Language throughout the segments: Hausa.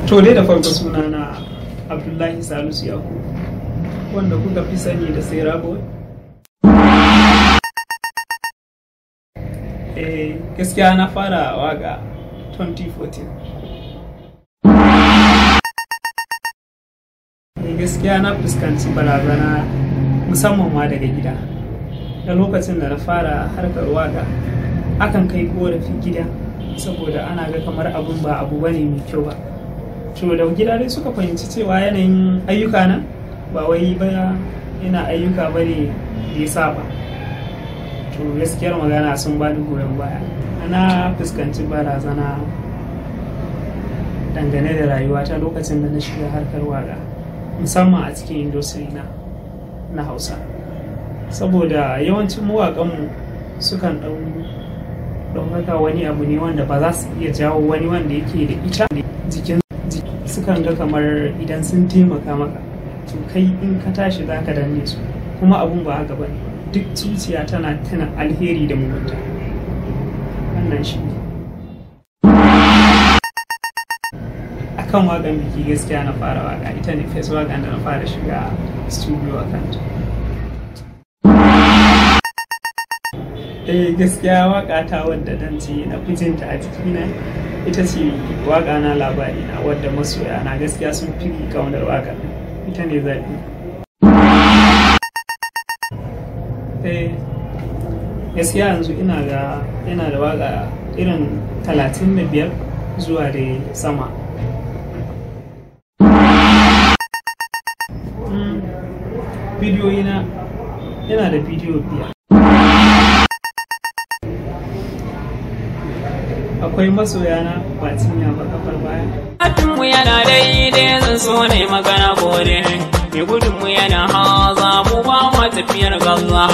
To dai da farko suna na Abdullahi Salisu Yakubu, wanda kuka fi sani da sai Rabo. Gaskiya na fara waka 2014. Gaskiya na fuskanci barazana musamman ma daga gida. Da lokacin da na fara harkar waka akan kai korafin gida saboda ana ga kamar abun ba abu bane mai kyau ba. To da gida dai suka fahimci cewa yanayin ayyuka na ba wai ba ina ayyuka bane da ya saba. To gaskiyar magana sun bani goyon baya. Ana fuskanci barazana dangane da rayuwata lokacin da na shiga harkar waka, musamman a cikin industry na Hausa. Saboda yawancin mawaƙanmu sukan ɗaukaka wani abu ne wanda ba za su iya jawo wani wanda yake da ita jikin sukan ga kamar idan sun taimaka maka to kai in ka tashi za ka danne su, kuma abun ba haka bane. Duk zuciya tana alheri da mugunta. Wannan shi ne. Akan waƙan biki gaskiya na fara waƙa, ita ne first waƙan da na fara shiga studio a kanta. Gaskiya waƙa ta wadda dan ce na fijinta a jikina ita ce waƙa na labari na, wadda masoya na gaskiya sun fi kaunar waƙa, ita ne zaɓi. Gaskiya yanzu ina da waƙa irin 35 zuwa da sama. Bidiyoyina yana da bidiyo 5. Akwai masoyana ba cinya ba kafar baya. Mu yana daidai zan so ne magana gode. Mai gudunmu yana haza mu ba ma tafiyar galla.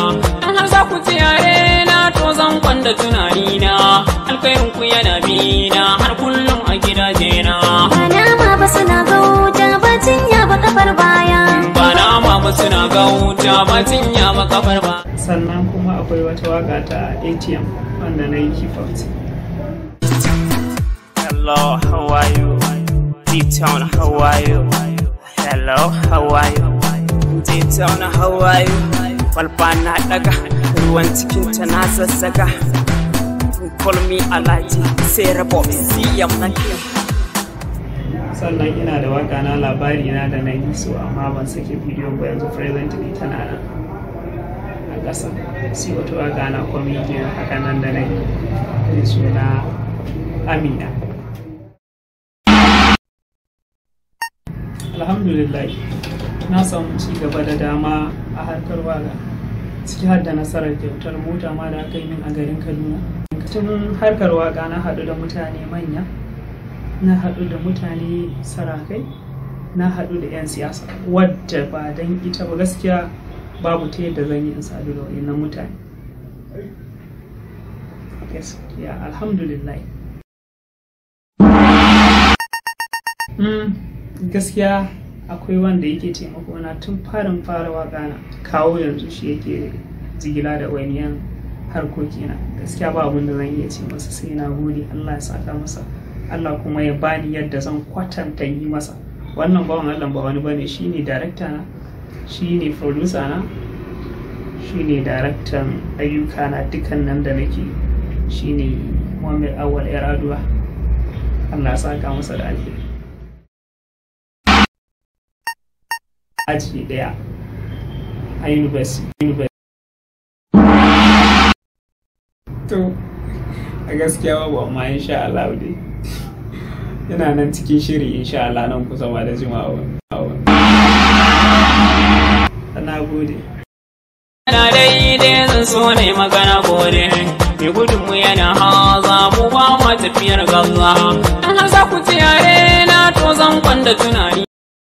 An har za ku tiyare na to zan kwanda tunani na. Alkhairin ku yana bina har kullum a gidaje na. Bana ma ba suna gauta ba cinya ba kafar baya. Bana ma ba suna gauta ba cinya ba kafar baya. Sannan kuma akwai wata waka ta ATM wanda na yi hip hop. Hello, how are you? Deep town, how are you? Hello, how are you? Deep town, how are you? Falfa na daga, ruwan cikinta na zazzaga. Call me Alhaji, sai Rabo, CM na kiyam. Sannan ina da waka na labari na da na yi so amma ban sake bidiyon ba yanzu presently tana nan a ƙasa. Sai wata waka na comedian haka nan da na yi suna Amina. Alhamdulillah na samu ci gaba da dama a harkar waka, ciki har da nasarar kyautar mota ma da aka yi min a garin Kaduna. Cikin harkar waka na haɗu da mutane manya, na haɗu da mutane sarakai, na haɗu da 'yan siyasa wadda ba don ita ba gaskiya babu ta yadda zan yi in sadu da waɗannan mutane. Gaskiya alhamdulillah. Gaskiya akwai wanda yake taimako na tun fara waka na kawo yanzu, shi yake jigila da waniyan harkoki na. Gaskiya ba abin da zan iya ce masa sai na gode. Allah ya saka masa, Allah kuma ya bani yadda zan kwatanta yi masa. Wannan bawan Allah ba wani bane, shine director na, shine producer na, shine daraktan ayyuka na dukan nan da nake, shine Muhammad Awal Yaraduwa. Allah ya saka masa da alheri. Aji daya a university. To a gaskiya babu, amma insha Allah dai yana nan cikin shiri insha Allah nan kusa ba da jimawa. Na gode. Yana daidai zan so ne magana gode. Mai gudunmu yana haza mu ba ma tafiyar galla. An har za ku tiyare na to zan kwanda tunani.